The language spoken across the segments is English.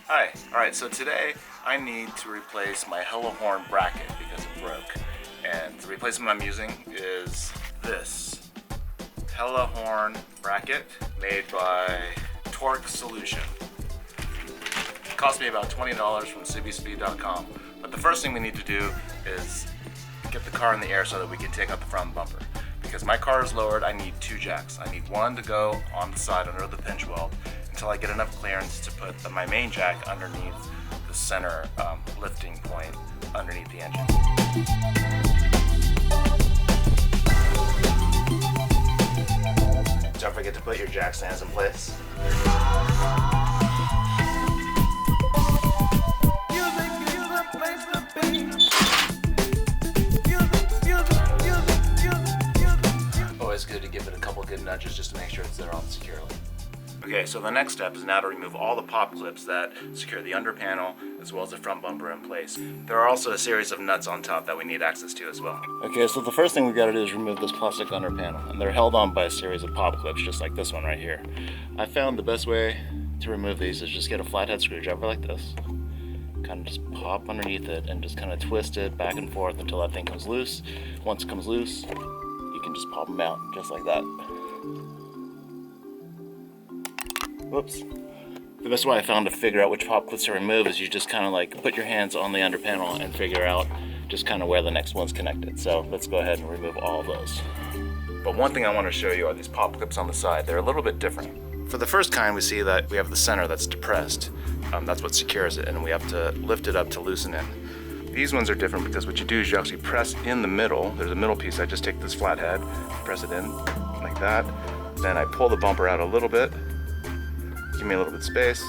Hi, alright, so today I need to replace my Hello Horn bracket because it broke. And the replacement I'm using is this Hello Horn bracket made by Torque Solution. It cost me about $20 from cbspeed.com. But the first thing we need to do is get the car in the air so that we can take out the front bumper. Because my car is lowered, I need two jacks. I need one to go on the side under the pinch weld until I get enough clearance to put my main jack underneath the center lifting point underneath the engine. Don't forget to put your jack stands in place. Always good to give it a couple good nudges just to make sure it's there on securely. Okay, so the next step is now to remove all the pop clips that secure the under panel as well as the front bumper in place. There are also a series of nuts on top that we need access to as well. Okay, so the first thing we've got to do is remove this plastic under panel, and they're held on by a series of pop clips just like this one right here. I found the best way to remove these is just get a flathead screwdriver like this, kind of just pop underneath it and just kind of twist it back and forth until that thing comes loose. Once it comes loose, you can just pop them out just like that. Whoops. The best way I found to figure out which pop clips to remove is you just kind of like put your hands on the under panel and figure out just kind of where the next one's connected. So let's go ahead and remove all of those. But one thing I want to show you are these pop clips on the side. They're a little bit different. For the first kind, we see that we have the center that's depressed. That's what secures it, and we have to lift it up to loosen it. These ones are different because what you do is you actually press in the middle. There's a middle piece. I just take this flathead, press it in like that. Then I pull the bumper out a little bit. Give me a little bit of space,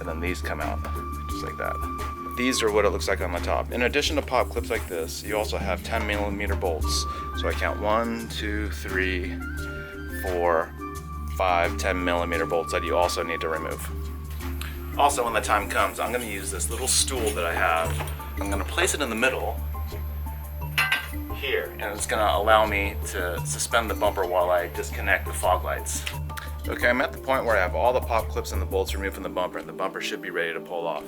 and then these come out, just like that. These are what it looks like on the top. In addition to pop clips like this, you also have 10mm bolts. So I count 1, 2, 3, 4, 5, 10mm bolts that you also need to remove. Also, when the time comes, I'm gonna use this little stool that I have. I'm gonna place it in the middle here, and it's gonna allow me to suspend the bumper while I disconnect the fog lights. Okay, I'm at the point where I have all the pop clips and the bolts removed from the bumper, and the bumper should be ready to pull off.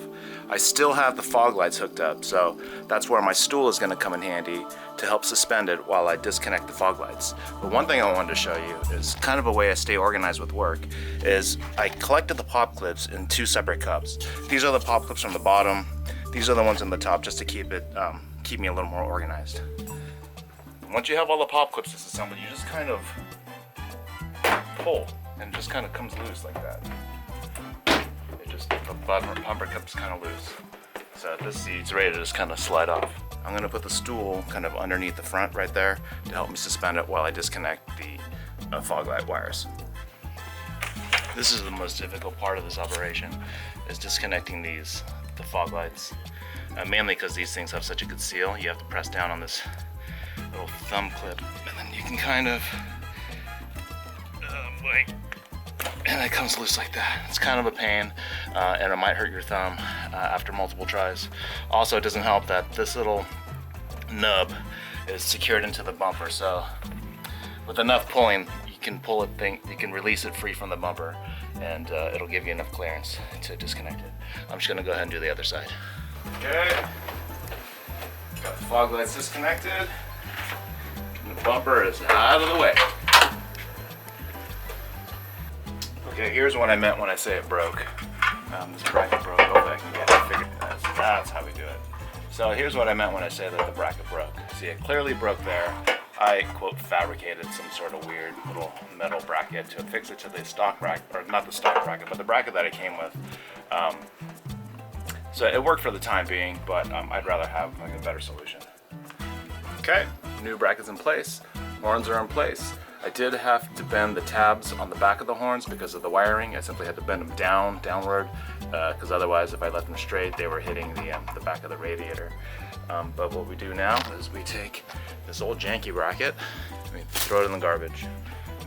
I still have the fog lights hooked up, so that's where my stool is going to come in handy to help suspend it while I disconnect the fog lights. But one thing I wanted to show you is kind of a way I stay organized with work, is I collected the pop clips in two separate cups. These are the pop clips from the bottom, these are the ones on the top, just to keep me a little more organized. Once you have all the pop clips disassembled, you just kind of pull, and it just kind of comes loose like that. The bumper comes kind of loose. So this seat's ready to just kind of slide off. I'm gonna put the stool kind of underneath the front right there to help me suspend it while I disconnect the fog light wires. This is the most difficult part of this operation, is disconnecting the fog lights. Mainly because these things have such a good seal. You have to press down on this little thumb clip, and then you can kind of and it comes loose like that. It's kind of a pain, and it might hurt your thumb after multiple tries. Also, it doesn't help that this little nub is secured into the bumper, so with enough pulling, you can pull it, you can release it free from the bumper, and it'll give you enough clearance to disconnect it. I'm just gonna go ahead and do the other side. Okay, got the fog lights disconnected, and the bumper is out of the way. Okay, here's what I meant when I say it broke. This bracket broke. Oh, I can get it figured. That's how we do it. So here's what I meant when I say that the bracket broke. See, it clearly broke there. I, quote, fabricated some sort of weird little metal bracket to fix it to the stock bracket, or not the stock bracket, but the bracket that it came with. So it worked for the time being, but I'd rather have like a better solution. Okay, new bracket's in place. Horns are in place. I did have to bend the tabs on the back of the horns because of the wiring. I simply had to bend them downward, because otherwise if I left them straight, they were hitting the back of the radiator. But what we do now is we take this old janky bracket, and we throw it in the garbage.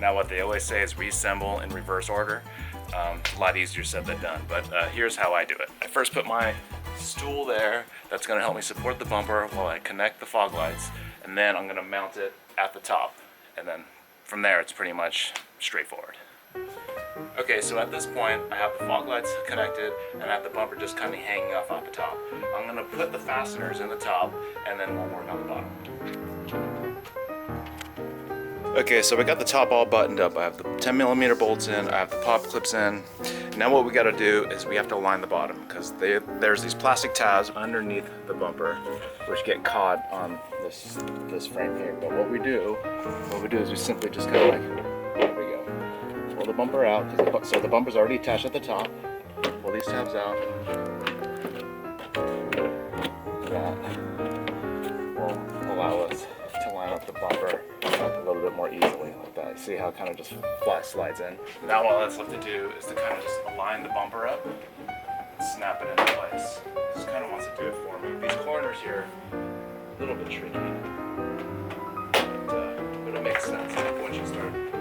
Now what they always say is reassemble in reverse order. It's a lot easier said than done, but here's how I do it. I first put my stool there. That's going to help me support the bumper while I connect the fog lights, and then I'm going to mount it at the top, and then from there it's pretty much straightforward. Okay, so at this point, I have the fog lights connected and I have the bumper just kind of hanging off at the top. I'm gonna put the fasteners in the top and then we'll work on the bottom. Okay, so we got the top all buttoned up. I have the 10mm bolts in, I have the pop clips in. Now what we gotta do is we have to align the bottom because there's these plastic tabs underneath the bumper which get caught on this frame here. But what we do is we simply just kind of like, there we go. Pull the bumper out, so the bumper's already attached at the top. Pull these tabs out. That will allow us to line up the bumper a little bit more easily like that. You see how it kind of just flat slides in? Now all that's left to do is to kind of just align the bumper up and snap it into place. Just kind of wants to do it for me. These corners here, a little bit tricky, but it makes sense once you start doing it.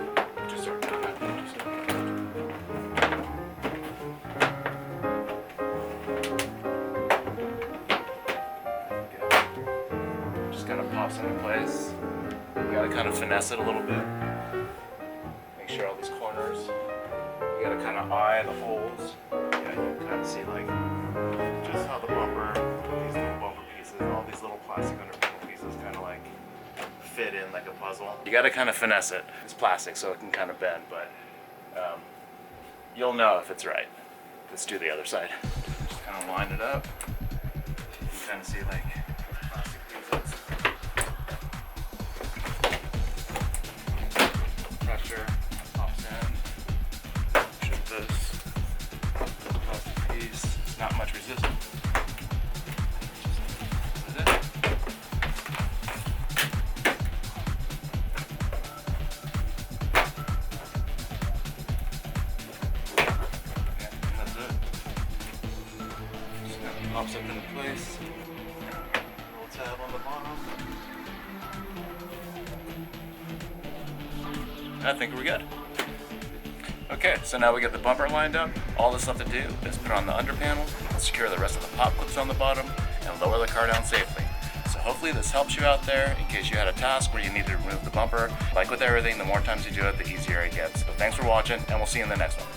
Just kind of pops into place. You gotta kind of finesse it a little bit. Make sure all these corners, you gotta kind of eye the holes. Yeah, you can kind of see like just how the bumper, these little bumper pieces, all these little plastic underpanel pieces kind of like fit in like a puzzle. You gotta kind of finesse it. It's plastic so it can kind of bend, but you'll know if it's right. Let's do the other side. Just kind of line it up. You can kind of see like plastic pieces. Pressure pops in. Shoot this plastic piece. It's not much resistance. That's it. Yeah, that's it. Just kind of pops up into place. Little tab on the bottom. I think we're good. Okay, so now we get the bumper lined up. All that's left to do is put on the under panel, secure the rest of the pop clips on the bottom, and lower the car down safely. So hopefully this helps you out there in case you had a task where you needed to remove the bumper. Like with everything, the more times you do it, the easier it gets. So thanks for watching, and we'll see you in the next one.